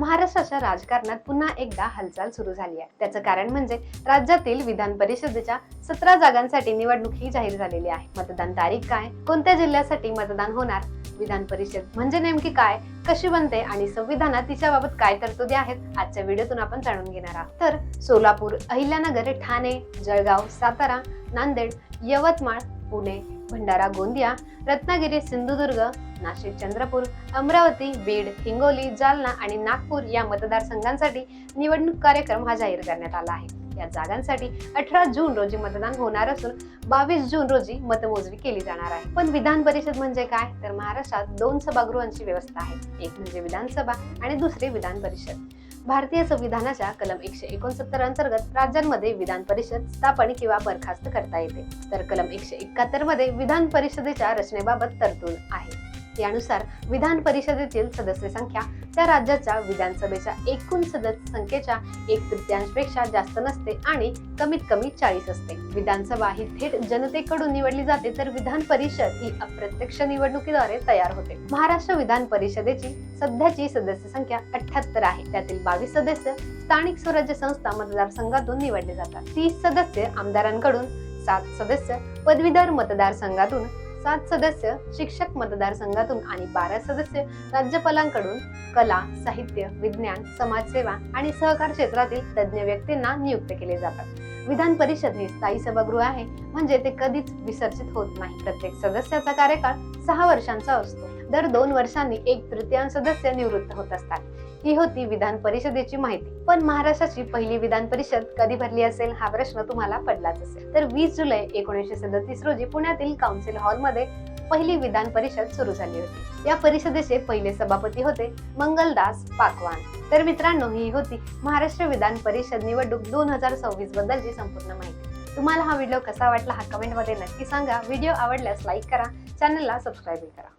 महाराष्ट्राच्या राजकारणात पुन्हा एकदा हालचाल सुरू झाली आहे। त्याचं कारण म्हणजे राज्यातील विधान परिषदेच्या 17 जागांसाठी निवडणूक ही जाहीर झालेली आहे। मतदान तारीख काय, कोणत्या जिल्ह्यासाठी मतदान होणार, विधान परिषद म्हणजे नेमकी काय, कशी बनते आणि संविधानात तिच्याबाबत काय तरतुदी आहेत, आजच्या व्हिडिओतून आपण जाणून घेणार आहोत। तर सोलापूर, अहिल्यानगर, ठाणे, जळगाव, सातारा, नांदेड, यवतमाळ, पुणे, भंडारा, गोंदिया, रत्नागिरी, सिंधुदुर्ग, नाशिक, चंद्रपूर, अमरावती, बीड, हिंगोली, जालना आणि नागपूर या मतदारसंघांसाठी निवडणूक कार्यक्रम हा जाहीर करण्यात आला आहे। या जागांसाठी 18 जून रोजी मतदान होणार असून 22 जून रोजी मतमोजणी केली जाणार आहे। पण विधान परिषद म्हणजे काय, तर महाराष्ट्रात 2 सभागृहांची व्यवस्था आहे। एक म्हणजे विधानसभा आणि दुसरी विधान परिषद। भारतीय संविधानाच्या कलम 169 अंतर्गत राज्यांमध्ये विधान परिषद स्थापन किंवा बरखास्त करता येते, तर कलम 171 मध्ये विधान परिषदेच्या रचनेबाबत तरतूद आहे। यानुसार विधान परिषदेतील सदस्य संख्या त्या राज्याच्या विधानसभेच्या एकूण सदस्य संख्येच्या 1/3 पेक्षा जास्त नसते आणि कमीत कमी 40 असते। विधानसभा ही थेट जनतेकडून निवडली जाते, तर विधान परिषद ही अप्रत्यक्ष निवडणुकीद्वारे तयार होते। महाराष्ट्र विधान परिषदेची सध्याची सदस्य संख्या 78 आहे। त्यातील 22 सदस्य स्थानिक स्वराज्य संस्था मतदारसंघातून निवडले जातात। 30 सदस्य आमदारांकडून, 7 सदस्य पदवीधर मतदारसंघातून, 7 सदस्य शिक्षक मतदारसंघातून आणि 12 सदस्य राज्यपालांकडून कला, साहित्य, विज्ञान, समाजसेवा आणि सहकार क्षेत्रातील तज्ञ व्यक्तींना नियुक्त केले जातात। विधान परिषद हे स्थायी सभागृह आहे, म्हणजे ते कधीच विसर्जित होत नाही। प्रत्येक सदस्याचा कार्यकाळ 6 वर्षांचा असतो। दर 2 वर्षांनी 1/3 सदस्य निवृत्त होत असतात। ही होती विधान परिषदेची माहिती। पण महाराष्ट्राची पहिली विधान परिषद कधी भरली असेल हा प्रश्न तुम्हाला पडलाच असेल। तर 20 जुलै 1937 रोजी पुण्यातील काउन्सिल हॉलमध्ये पहिली विधान परिषद सुरू झाली होती। या परिषदेचे पहिले सभापती होते मंगलदास पाकवान। तर मित्रांनो, ही होती महाराष्ट्र विधान परिषद निवडणूक 2026 बद्दलची संपूर्ण माहिती। तुम्हाला हा व्हिडिओ कसा वाटला हा कमेंट मध्ये नक्की सांगा। व्हिडिओ आवडल्यास लाईक करा, चॅनलला सबस्क्राईब करा।